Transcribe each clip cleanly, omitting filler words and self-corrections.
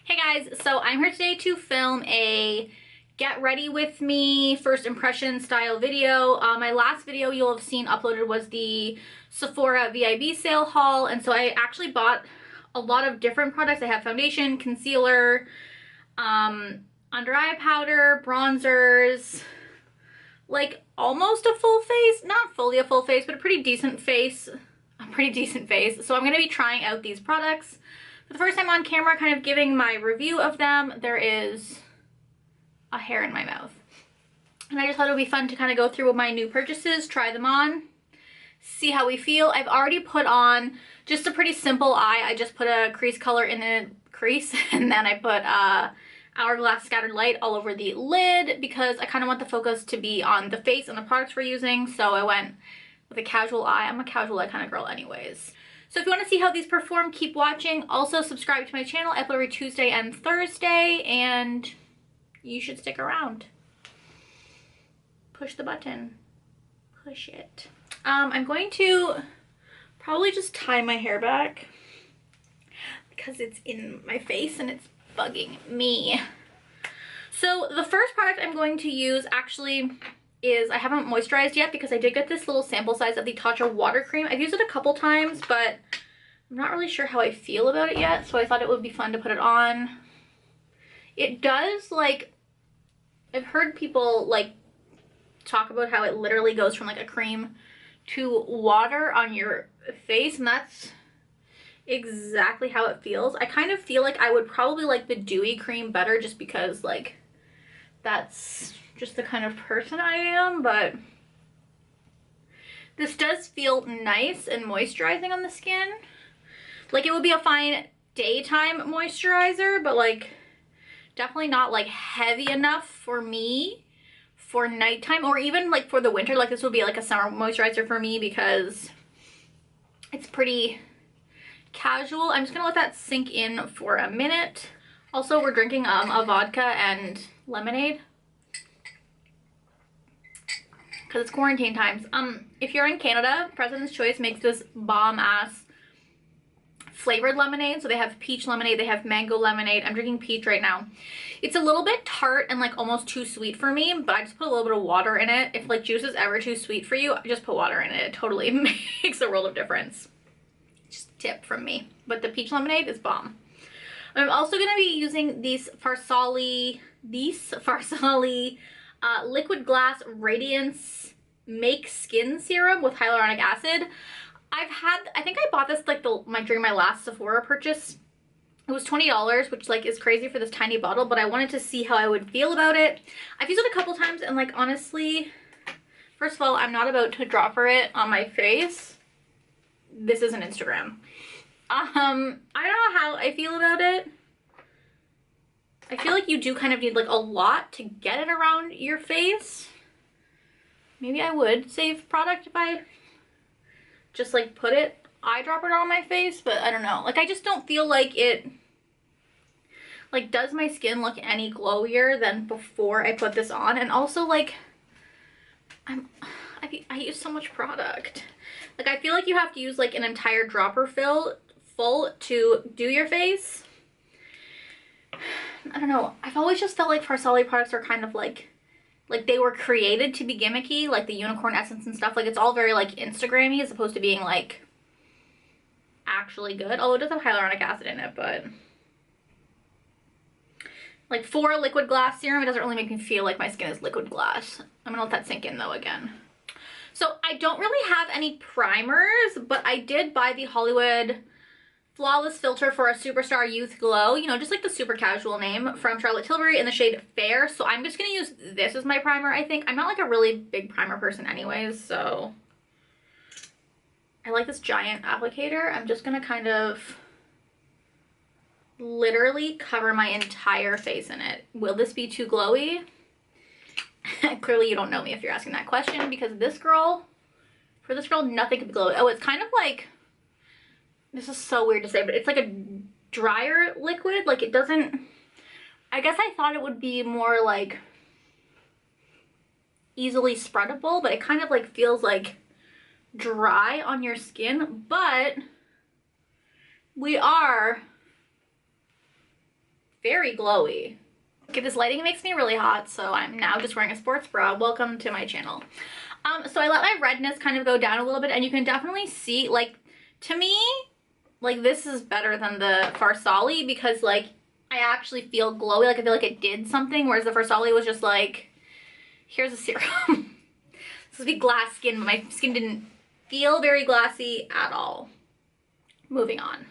Hey guys, so I'm here today to film a get ready with me first impression style video. My last video you'll have seen uploaded was the Sephora VIB Sale haul, and so I actually bought a lot of different products. I have foundation, concealer, under eye powder, bronzers, like almost a full face, not fully a full face, but a pretty decent face, So I'm going to be trying out these products for the first time on camera, kind of giving my review of them. There is a hair in my mouth. And I just thought it would be fun to kind of go through my new purchases, try them on, see how we feel. I've already put on just a pretty simple eye. I just put a crease color in a crease, and then I put Hourglass Scattered Light all over the lid because I kind of want the focus to be on the face and the products we're using. So I went with a casual eye. I'm a casual eye kind of girl anyways. So if you want to see how these perform, keep watching. Also subscribe to my channel. I upload every Tuesday and Thursday, and you should stick around. Push the button. Push it. I'm going to probably just tie my hair back because it's in my face and it's bugging me. So the first product I'm going to use actually is, I haven't moisturized yet because I did get this little sample size of the Tatcha water cream. I've used it a couple times, but I'm not really sure how I feel about it yet, so I thought it would be fun to put it on. It does, like, I've heard people like talk about how it literally goes from like a cream to water on your face, and that's exactly how it feels. I kind of feel like I would probably like the dewy cream better just because like that's just the kind of person I am, but this does feel nice and moisturizing on the skin. Like it would be a fine daytime moisturizer, but like definitely not like heavy enough for me for nighttime, or even like for the winter. Like this would be like a summer moisturizer for me because it's pretty casual. I'm just gonna let that sink in for a minute. Also, we're drinking a vodka and lemonade because it's quarantine times. If you're in Canada, President's Choice makes this bomb-ass flavored lemonade. So they have peach lemonade, they have mango lemonade. I'm drinking peach right now. It's a little bit tart and like almost too sweet for me, but I just put a little bit of water in it. If like juice is ever too sweet for you, just put water in it. It totally makes a world of difference. Just a tip from me. But the peach lemonade is bomb. I'm also going to be using these Farsali Liquid Glass Radiance Make Skin Serum with hyaluronic acid. I think I bought this like during my last Sephora purchase. It was $20, which like is crazy for this tiny bottle, but I wanted to see how I would feel about it. I've used it a couple times, and like honestly, first of all, I'm not about to dropper it on my face. This is an Instagram. I don't know how I feel about it. I feel like you do kind of need like a lot to get it around your face. Maybe I would save product if I just like put it, eyedropper it on my face, but I don't know. Like I just don't feel like it like does my skin look any glowier than before I put this on. And also like I use so much product. Like I feel like you have to use like an entire dropper full to do your face. I don't know. I've always just felt like Farsali products are kind of like they were created to be gimmicky, like the unicorn essence and stuff. Like it's all very like Instagram-y as opposed to being like actually good. Although it does have hyaluronic acid in it, but like for a liquid glass serum, it doesn't really make me feel like my skin is liquid glass. I'm gonna let that sink in though again. So I don't really have any primers, but I did buy the Hollywood Flawless Filter for a Superstar Youth Glow, you know, just like the super casual name, from Charlotte Tilbury in the shade Fair. So I'm just going to use this as my primer, I think. I'm not like a really big primer person anyways, so I like this giant applicator. I'm just going to kind of literally cover my entire face in it. Will this be too glowy? Clearly you don't know me if you're asking that question, because for this girl, nothing could be glowy. Oh, it's kind of like, this is so weird to say, but it's like a drier liquid. Like it doesn't, I guess I thought it would be more like easily spreadable, but it kind of like feels like dry on your skin. But we are very glowy. Okay, this lighting makes me really hot, so I'm now just wearing a sports bra. Welcome to my channel. So I let my redness kind of go down a little bit, and you can definitely see, like, to me, like, this is better than the Farsali because, like, I actually feel glowy. Like, I feel like it did something, whereas the Farsali was just like, here's a serum. This would be glass skin, but my skin didn't feel very glassy at all. Moving on.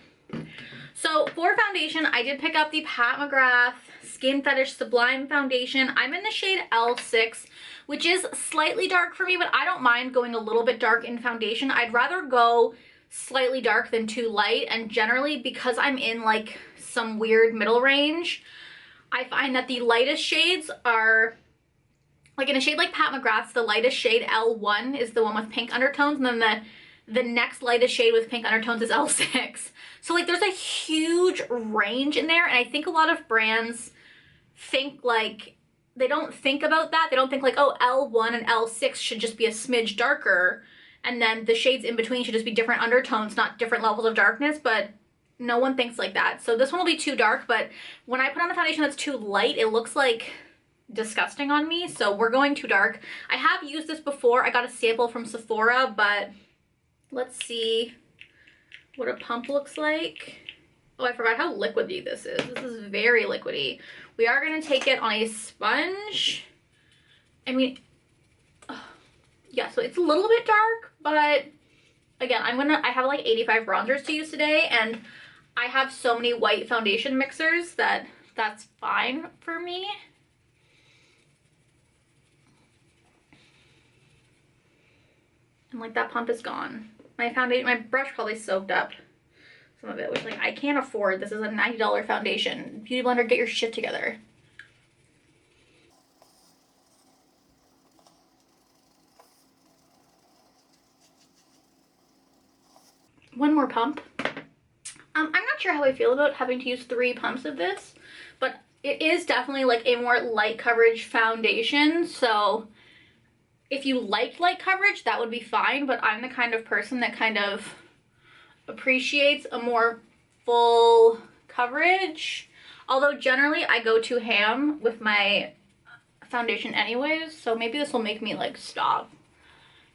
So for foundation, I did pick up the Pat McGrath Skin Fetish Sublime Foundation. I'm in the shade L6, which is slightly dark for me, but I don't mind going a little bit dark in foundation. I'd rather go slightly dark than too light, and generally because I'm in like some weird middle range, I find that the lightest shades are, like in a shade like Pat McGrath's, the lightest shade L1 is the one with pink undertones, and then the next lightest shade with pink undertones is L6. So like there's a huge range in there, and I think a lot of brands think like, they don't think about that. They don't think like, oh, L1 and L6 should just be a smidge darker, and then the shades in between should just be different undertones, not different levels of darkness, but no one thinks like that. So this one will be too dark, but when I put on a foundation that's too light, it looks like disgusting on me, so we're going too dark. I have used this before. I got a sample from Sephora, but let's see what a pump looks like. Oh, I forgot how liquidy this is. This is very liquidy. We are going to take it on a sponge. I mean, yeah, so it's a little bit dark, but again, I have like 85 bronzers to use today, and I have so many white foundation mixers that that's fine for me. And like that pump is gone. My foundation, my brush probably soaked up some of it, which like I can't afford. This is a $90 foundation. Beauty Blender, get your shit together. One more pump. I'm not sure how I feel about having to use 3 pumps of this, but it is definitely like a more light coverage foundation. So if you liked light coverage, that would be fine, but I'm the kind of person that kind of appreciates a more full coverage. Although generally I go too ham with my foundation anyways, so maybe this will make me like stop.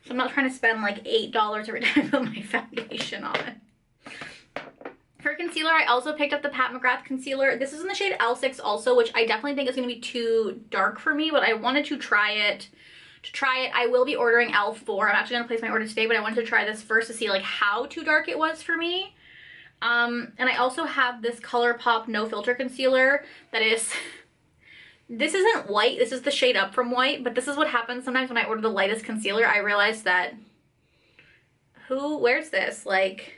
So I'm not trying to spend like $8 every time I put my foundation on. For concealer, I also picked up the Pat McGrath Concealer. This is in the shade L6 also, which I definitely think is going to be too dark for me, but I wanted to try it. I will be ordering L4. I'm actually going to place my order today, but I wanted to try this first to see like how too dark it was for me. And I also have this ColourPop No Filter Concealer that is... This isn't white, this is the shade up from white, but this is what happens sometimes when I order the lightest concealer. I realize that, who wears this? Like,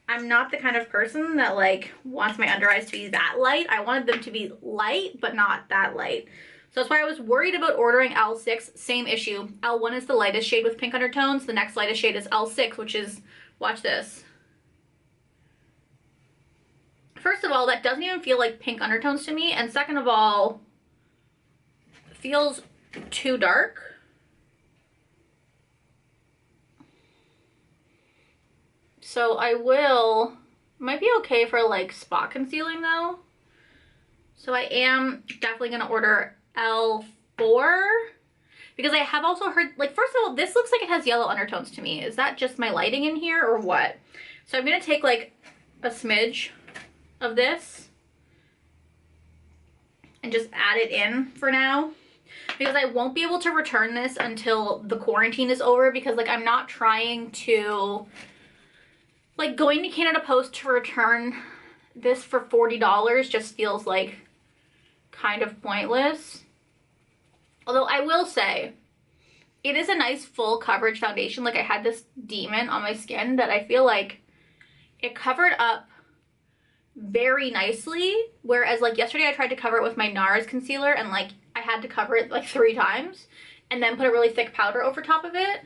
I'm not the kind of person that like wants my under eyes to be that light. I wanted them to be light, but not that light. So that's why I was worried about ordering L6, same issue. L1 is the lightest shade with pink undertones. The next lightest shade is L6, which is, watch this. First of all, that doesn't even feel like pink undertones to me. And second of all, feels too dark. So I will, might be okay for like spot concealing though. So I am definitely gonna order L4 because I have also heard, like, first of all, this looks like it has yellow undertones to me. Is that just my lighting in here or what? So I'm gonna take like a smidge of this and just add it in for now, because I won't be able to return this until the quarantine is over, because like I'm not trying to, like, going to Canada Post to return this for $40 just feels like kind of pointless. Although I will say it is a nice full coverage foundation. Like, I had this demon on my skin that I feel like it covered up very nicely, whereas like yesterday I tried to cover it with my NARS concealer and like I had to cover it like 3 times and then put a really thick powder over top of it.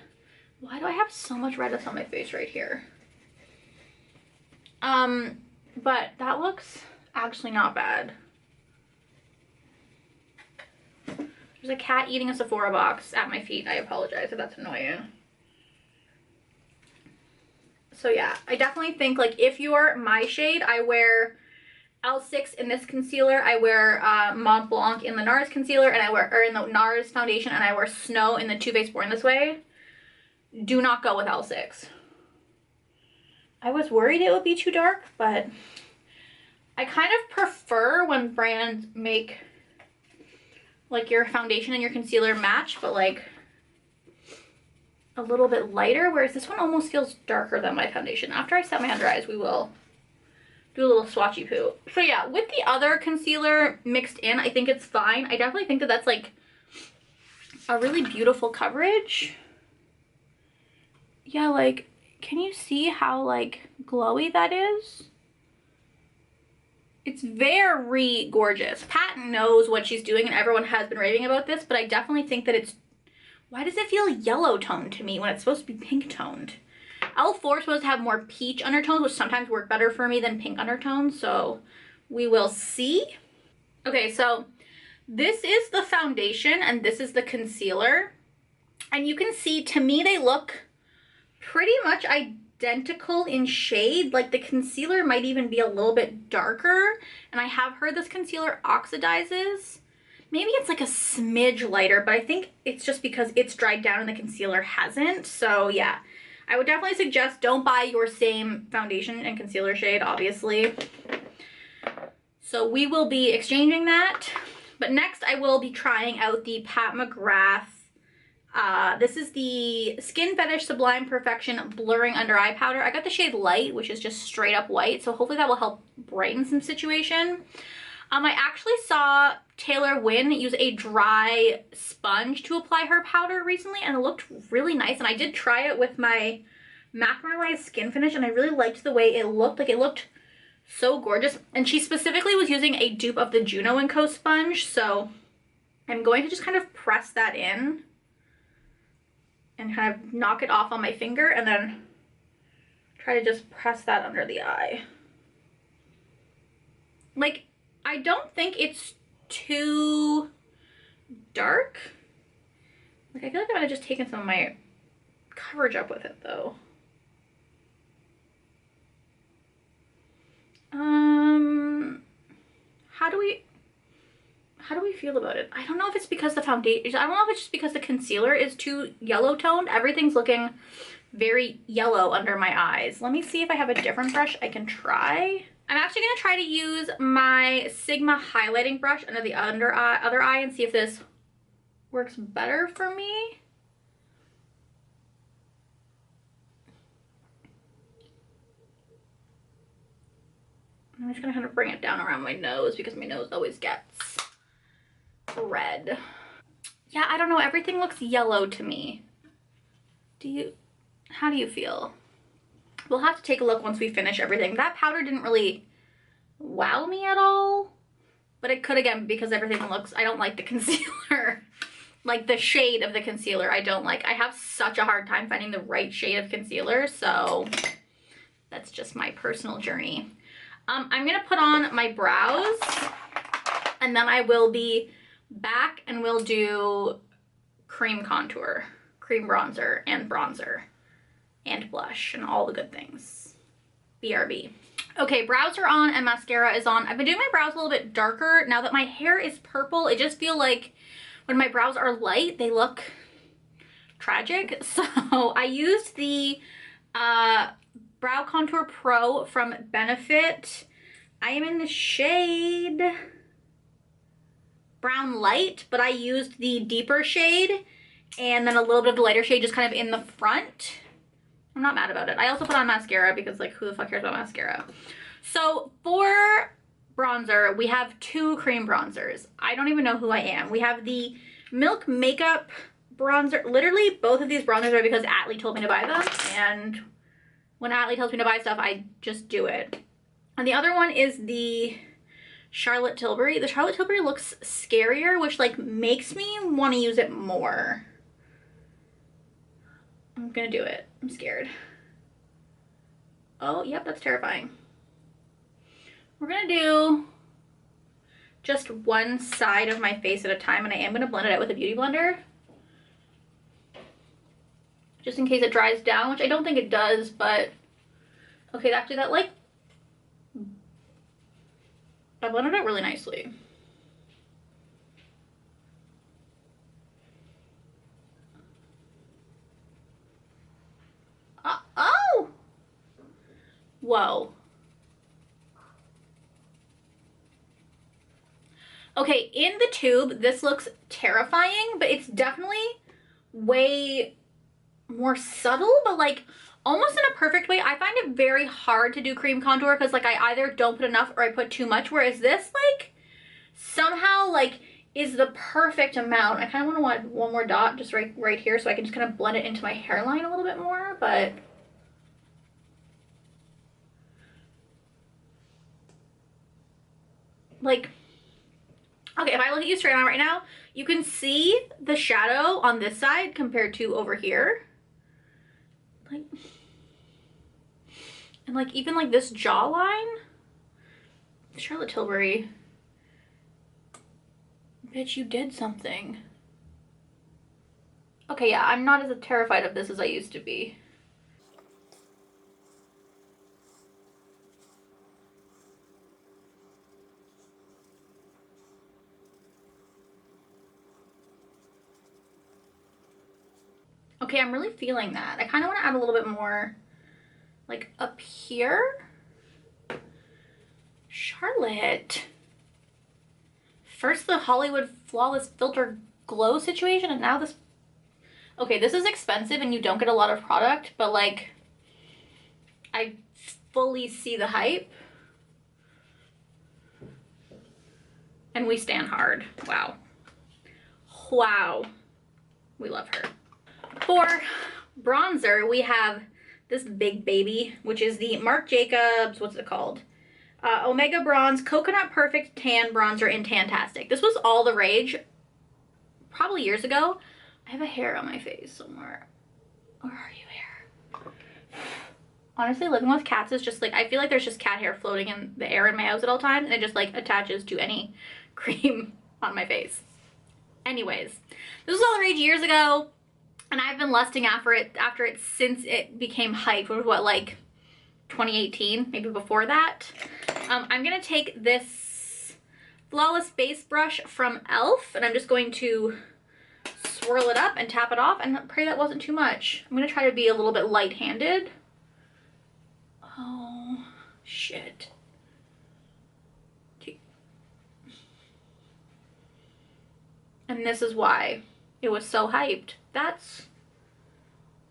Why do I have so much redness on my face right here? But that looks actually not bad. There's a cat eating a Sephora box at my feet. I apologize if that's annoying. So yeah, I definitely think like if you're my shade, I wear L6 in this concealer. I wear Mont Blanc in the NARS concealer, and I wear, or in the NARS foundation, and I wear Snow in the Too Faced Born This Way. Do not go with L6. I was worried it would be too dark, but I kind of prefer when brands make like your foundation and your concealer match, but like a little bit lighter, whereas this one almost feels darker than my foundation. After I set my under eyes, we will do a little swatchy poo. So yeah, with the other concealer mixed in, I think it's fine. I definitely think that that's like a really beautiful coverage. Yeah, like, can you see how like glowy that is? It's very gorgeous. Pat knows what she's doing and everyone has been raving about this, but I definitely think that it's, why does it feel yellow toned to me when it's supposed to be pink toned? L4 is supposed to have more peach undertones, which sometimes work better for me than pink undertones, so we will see. Okay, so this is the foundation and this is the concealer. And you can see, to me, they look pretty much identical in shade. Like the concealer might even be a little bit darker, and I have heard this concealer oxidizes. Maybe it's like a smidge lighter, but I think it's just because it's dried down and the concealer hasn't. So yeah, I would definitely suggest don't buy your same foundation and concealer shade, obviously. So we will be exchanging that. But next I will be trying out the Pat McGrath. This is the Skin Fetish Sublime Perfection Blurring Under Eye Powder. I got the shade Light, which is just straight up white, so hopefully that will help brighten some situation. I actually saw Taylor Wynn use a dry sponge to apply her powder recently, and it looked really nice. And I did try it with my MAC Mineralized Skin Finish, and I really liked the way it looked. Like, it looked so gorgeous. And she specifically was using a dupe of the Juno & Co sponge, so I'm going to just kind of press that in and kind of knock it off on my finger, and then try to just press that under the eye. Like, I don't think it's too dark. Like, I feel like I might have just taken some of my coverage up with it, though. How do we feel about it? I don't know if it's because the foundation, I don't know if it's just because the concealer is too yellow toned. Everything's looking very yellow under my eyes. Let me see if I have a different brush I can try. I'm actually gonna try to use my Sigma highlighting brush under the other eye and see if this works better for me. I'm just gonna kind of bring it down around my nose because my nose always gets red. Yeah, I don't know, everything looks yellow to me. How do you feel? We'll have to take a look once we finish everything. That powder didn't really wow me at all, but it could, again, because everything looks, I don't like the concealer. Like the shade of the concealer I don't like. I have such a hard time finding the right shade of concealer, so that's just my personal journey. I'm gonna put on my brows, and then I will be back and we'll do cream contour, cream bronzer, and blush, and all the good things. BRB. Okay, brows are on and mascara is on. I've been doing my brows a little bit darker. Now that my hair is purple, it just feels like when my brows are light, they look tragic. So I used the Brow Contour Pro from Benefit. I am in the shade Brown Light, but I used the deeper shade and then a little bit of the lighter shade just kind of in the front. I'm not mad about it. I also put on mascara because, like, who the fuck cares about mascara? So for bronzer, we have two cream bronzers. I don't even know who I am. We have the Milk Makeup bronzer. Literally, both of these bronzers are because Atlee told me to buy them, and when Atlee tells me to buy stuff, I just do it. And the other one is the Charlotte Tilbury. The Charlotte Tilbury looks scarier, which, like, makes me want to use it more. I'm gonna do it. I'm scared. Oh, yep, that's terrifying. We're gonna do just one side of my face at a time, and I am gonna blend it out with a beauty blender, just in case it dries down, which I don't think it does, but okay, actually that, like, I blended it really nicely. Oh! Whoa. Okay, in the tube, this looks terrifying, but it's definitely way more subtle, but like almost in a perfect way. I find it very hard to do cream contour because like I either don't put enough or I put too much, whereas this like somehow like is the perfect amount. I kind of want to want one more dot just right here so I can just kind of blend it into my hairline a little bit more, but like, okay, if I look at you straight on right now, you can see the shadow on this side compared to over here. Like, and like even like this jawline, Charlotte Tilbury, bitch, you did something. Okay, yeah, I'm not as terrified of this as I used to be. Okay, I'm really feeling that. I kind of want to add a little bit more, like, up here. Charlotte. First the Hollywood Flawless Filter Glow situation, and now this. Okay, this is expensive and you don't get a lot of product, but, like, I fully see the hype. And we stand hard. Wow. Wow. We love her. For bronzer, we have this big baby, which is the Marc Jacobs, what's it called? Omega Bronze Coconut Perfect Tan Bronzer in Tan-Tastic. This was all the rage probably years ago. I have a hair on my face somewhere. Where are you, hair? Honestly, living with cats is just like, I feel like there's just cat hair floating in the air in my house at all times, and it just like attaches to any cream on my face. Anyways, this was all the rage years ago. And I've been lusting after it since it became hype, which was what, like 2018, maybe before that. I'm gonna take this Flawless Base Brush from e.l.f. and I'm just going to swirl it up and tap it off and pray that wasn't too much. I'm gonna try to be a little bit light-handed. Oh, shit. And this is why it was so hyped. That's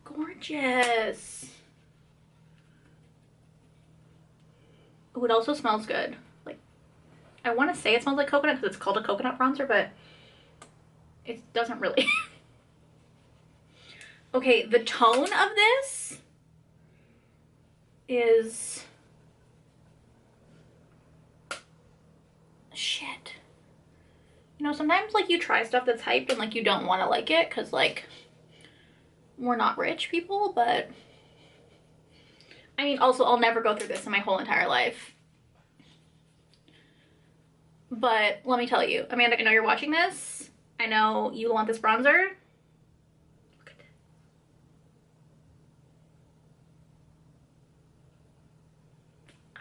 gorgeous. Oh, it also smells good. Like, I want to say it smells like coconut because it's called a coconut bronzer, but it doesn't really. Okay, the tone of this is shit. You know, sometimes like you try stuff that's hyped and like you don't want to like it because like we're not rich people, but I mean, also I'll never go through this in my whole entire life. But let me tell you, Amanda, I know you're watching this. I know you want this bronzer. Look at this.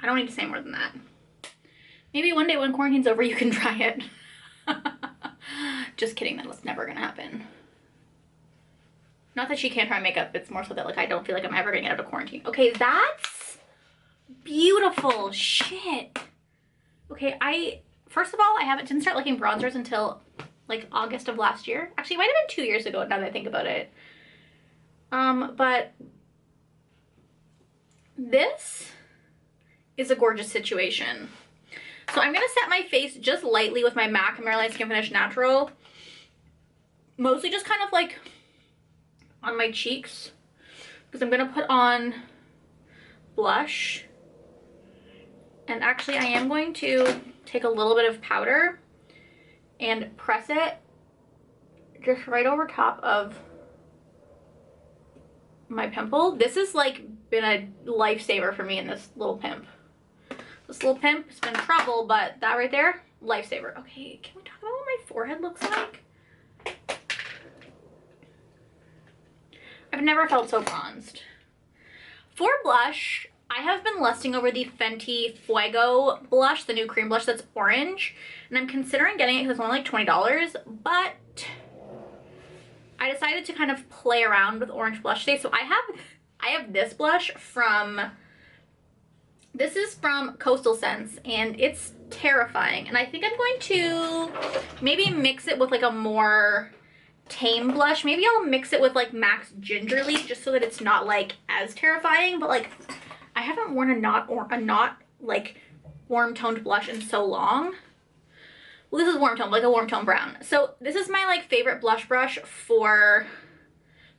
I don't need to say more than that. Maybe one day when quarantine's over, you can try it. Just kidding, that's never gonna happen. Not that she can't try makeup, it's more so that like I don't feel like I'm ever gonna get out of quarantine. Okay, that's beautiful. Shit. Okay, first of all, I didn't start liking bronzers until like August of last year. Actually, it might have been 2 years ago now that I think about it. But this is a gorgeous situation. So I'm gonna set my face just lightly with my MAC Marilyn Skin Finish Natural. Mostly just kind of like on my cheeks, because I'm gonna put on blush. And actually I am going to take a little bit of powder and press it just right over top of my pimple. This has like been a lifesaver for me in this little pimp. This little pimp has been trouble, but that right there, lifesaver. Okay, can we talk about what my forehead looks like? I've never felt so bronzed. For blush, I have been lusting over the Fenty Fuego blush, the new cream blush that's orange, and I'm considering getting it because it's only like $20, but I decided to kind of play around with orange blush today. So I have this blush this is from Coastal Scents, and it's terrifying, and I think I'm going to maybe mix it with like a more tame blush. Maybe I'll mix it with like MAC's Gingerly just so that it's not like as terrifying, but like I haven't worn a not like warm toned blush in so long. Well, this is warm tone, like a warm tone brown. So this is my like favorite blush brush for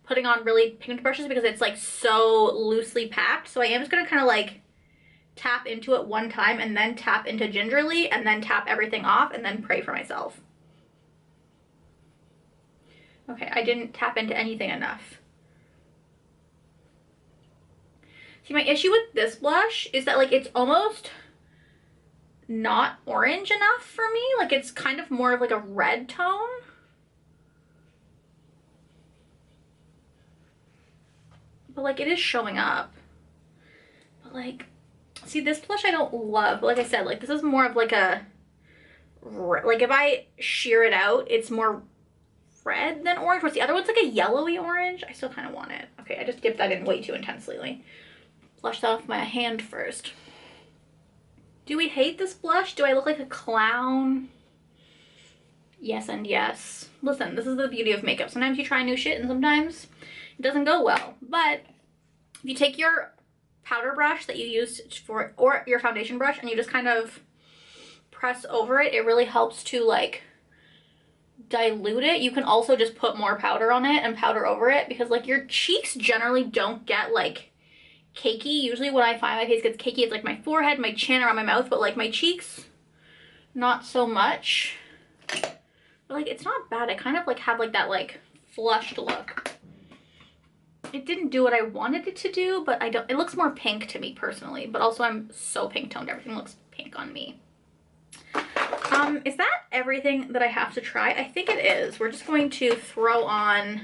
putting on really pigmented brushes because it's like so loosely packed. So I am just gonna kind of like tap into it one time and then tap into Gingerly and then tap everything off and then pray for myself. Okay, I didn't tap into anything enough. See, my issue with this blush is that like it's almost not orange enough for me. Like it's kind of more of like a red tone. But like it is showing up. But like, see, this blush I don't love. But like I said, like this is more of like a, like if I sheer it out, it's more red than orange. Whereas the other one's like a yellowy orange. I still kind of want it. Okay, I just dipped that in way too intensely. Blush that off my hand first. Do we hate this blush? Do I look like a clown? Yes and yes. Listen, this is the beauty of makeup. Sometimes you try new shit and sometimes it doesn't go well. But if you take your powder brush that you used for, or your foundation brush, and you just kind of press over it, it really helps to like dilute it. You can also just put more powder on it and powder over it because like your cheeks generally don't get like cakey. Usually when I find my face gets cakey, it's like my forehead, my chin, around my mouth, but like my cheeks, not so much. But like it's not bad. I kind of like have like that like flushed look. It didn't do what I wanted it to do, but it looks more pink to me personally, but also I'm so pink toned, everything looks pink on me. Is that everything that I have to try? I think it is. We're just going to throw on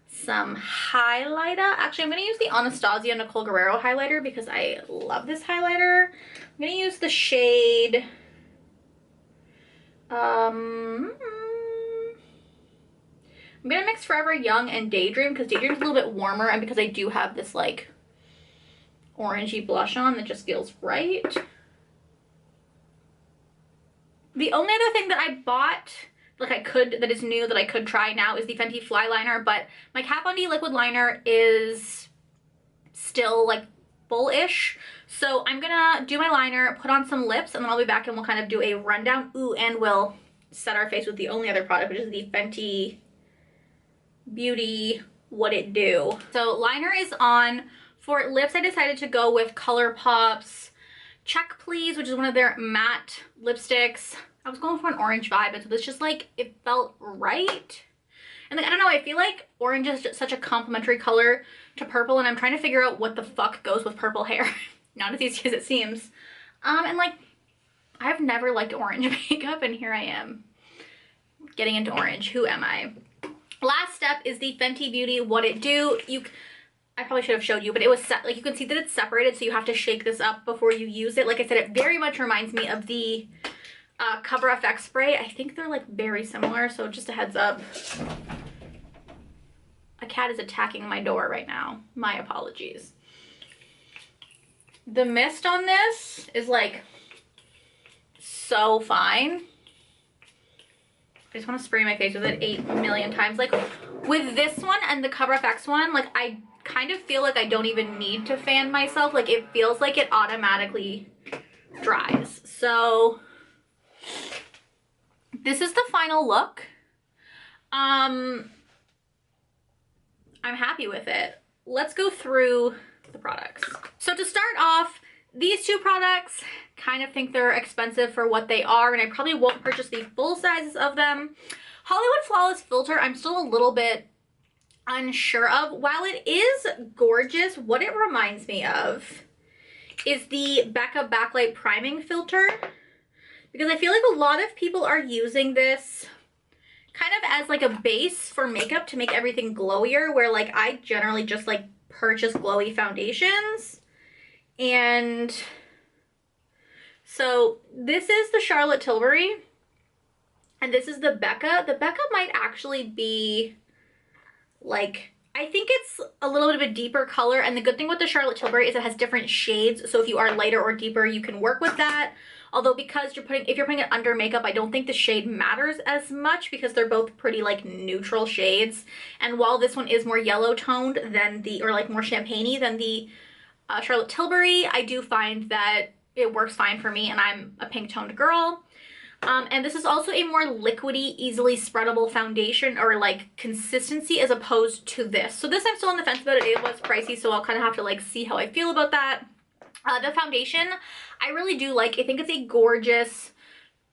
some highlighter. Actually, I'm going to use the Anastasia Nicole Guerrero highlighter because I love this highlighter. I'm going to use the shade I'm going to mix Forever Young and Daydream because Daydream is a little bit warmer, and because I do have this like orangey blush on that just feels right. The only other thing that I bought, like that is new that I could try now is the Fenty Flyliner, but my Kat Von D liquid liner is still like full-ish. So I'm gonna do my liner, put on some lips, and then I'll be back and we'll kind of do a rundown. Ooh, and we'll set our face with the only other product, which is the Fenty Beauty What It Do. So liner is on. For lips, I decided to go with ColourPop's Check Please, which is one of their matte lipsticks. I was going for an orange vibe, and so this just like, it felt right. And like, I don't know, I feel like orange is just such a complementary color to purple, and I'm trying to figure out what the fuck goes with purple hair. Not as easy as it seems. And like, I've never liked orange makeup, and here I am getting into orange. Who am I? Last step is the Fenty Beauty What It Do. I probably should have showed you, but it was like, you can see that it's separated, so you have to shake this up before you use it. Like I said, it very much reminds me of the Cover FX spray. I think they're like very similar, so just a heads up. A cat is attacking my door right now. My apologies. The mist on this is like so fine. I just want to spray my face with it 8 million times. Like with this one and the Cover FX one, like I kind of feel like I don't even need to fan myself. Like it feels like it automatically dries. So this is the final look. I'm happy with it. Let's go through the products. So to start off, these two products, kind of think they're expensive for what they are, and I probably won't purchase the full sizes of them. Hollywood Flawless Filter, I'm still a little bit unsure of. While it is gorgeous, what it reminds me of is the Becca Backlight Priming Filter, because I feel like a lot of people are using this kind of as like a base for makeup to make everything glowier, where like I generally just like purchase glowy foundations, And so this is the Charlotte Tilbury, and this is the Becca. The Becca might actually be like, I think it's a little bit of a deeper color, and the good thing with the Charlotte Tilbury is it has different shades, so if you are lighter or deeper, you can work with that. Although because if you're putting it under makeup, I don't think the shade matters as much because they're both pretty like neutral shades. And while this one is more yellow toned than or like more champagne-y than the Charlotte Tilbury, I do find that it works fine for me, and I'm a pink toned girl. And this is also a more liquidy, easily spreadable foundation or like consistency as opposed to this. So this I'm still on the fence about it. It was pricey, so I'll kind of have to like see how I feel about that. The foundation, I really do like. I think it's a gorgeous,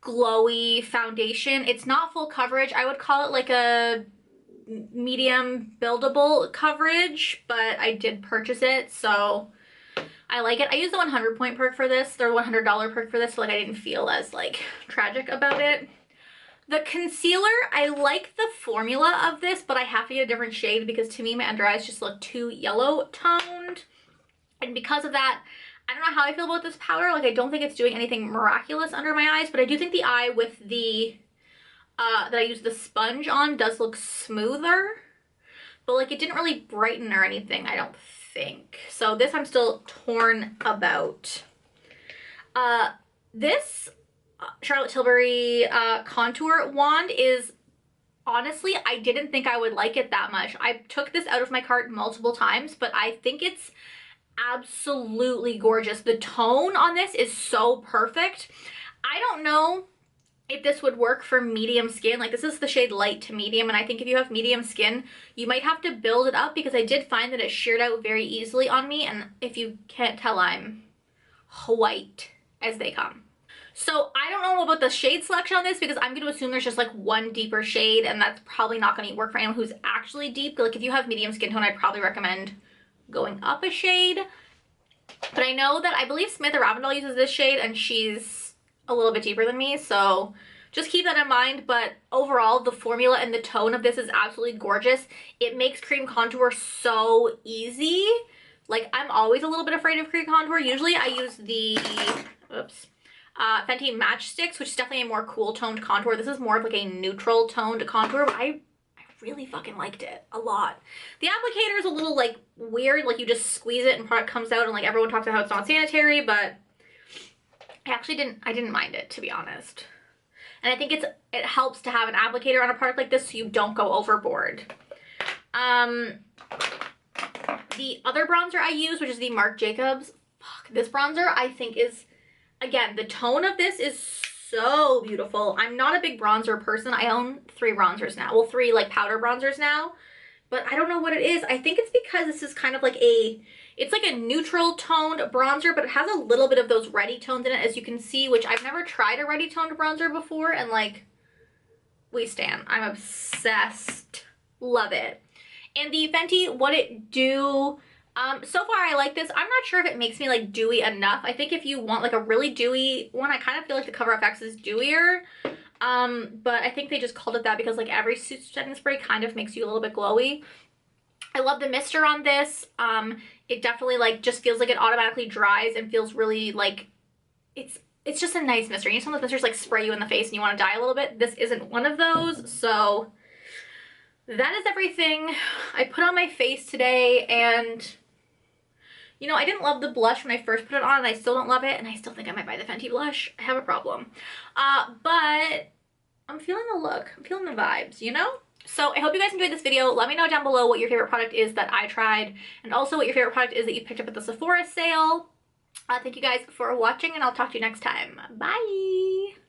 glowy foundation. It's not full coverage. I would call it like a medium buildable coverage, but I did purchase it, so I like it. I used the 100 point perk for this, their $100 perk for this, so like I didn't feel as like tragic about it. The concealer, I like the formula of this, but I have to get a different shade because to me my under eyes just look too yellow toned. And because of that, I don't know how I feel about this powder. Like I don't think it's doing anything miraculous under my eyes, but I do think the eye with the that I use the sponge on does look smoother, but like it didn't really brighten or anything, I don't think. So this I'm still torn about. This Charlotte Tilbury contour wand is, honestly, I didn't think I would like it that much. I took this out of my cart multiple times, but I think it's absolutely gorgeous. The tone on this is so perfect. I don't know if this would work for medium skin. Like this is the shade light to medium, and I think if you have medium skin, you might have to build it up because I did find that it sheared out very easily on me, and if you can't tell, I'm white as they come. So I don't know about the shade selection on this because I'm going to assume there's just like one deeper shade, and that's probably not going to work for anyone who's actually deep. Like if you have medium skin tone, I'd probably recommend going up a shade. But I know that I believe Smith or Ravendell uses this shade, and she's a little bit deeper than me, so just keep that in mind. But overall, the formula and the tone of this is absolutely gorgeous. It makes cream contour so easy. Like I'm always a little bit afraid of cream contour. Usually I use the Fenty Matchsticks, which is definitely a more cool toned contour. This is more of like a neutral toned contour, but I really fucking liked it a lot. The applicator is a little like weird, like you just squeeze it and product comes out, and like everyone talks about how it's not sanitary, but I didn't mind it, to be honest. And I think it helps to have an applicator on a product like this so you don't go overboard. The other bronzer I use, which is the Marc Jacobs, this bronzer I think is, again, the tone of this is so beautiful. I'm not a big bronzer person. I own 3 bronzers now. Well, 3 like powder bronzers now, but I don't know what it is. I think it's because this is kind of like it's like a neutral toned bronzer, but it has a little bit of those reddy tones in it, as you can see, which I've never tried a reddy toned bronzer before, and like, we stan. I'm obsessed. Love it. And the Fenty What It Do, so far I like this. I'm not sure if it makes me like dewy enough. I think if you want like a really dewy one, I kind of feel like the Cover FX is dewier. But I think they just called it that because like every setting spray kind of makes you a little bit glowy. I love the mister on this. It definitely like just feels like it automatically dries and feels really like, it's just a nice mister. You know, some of those misters like spray you in the face and you want to die a little bit. This isn't one of those, so that is everything I put on my face today. And you know, I didn't love the blush when I first put it on, and I still don't love it, and I still think I might buy the Fenty blush. I have a problem. But I'm feeling the look. I'm feeling the vibes, you know? So I hope you guys enjoyed this video. Let me know down below what your favorite product is that I tried, and also what your favorite product is that you picked up at the Sephora sale. Thank you guys for watching, and I'll talk to you next time. Bye!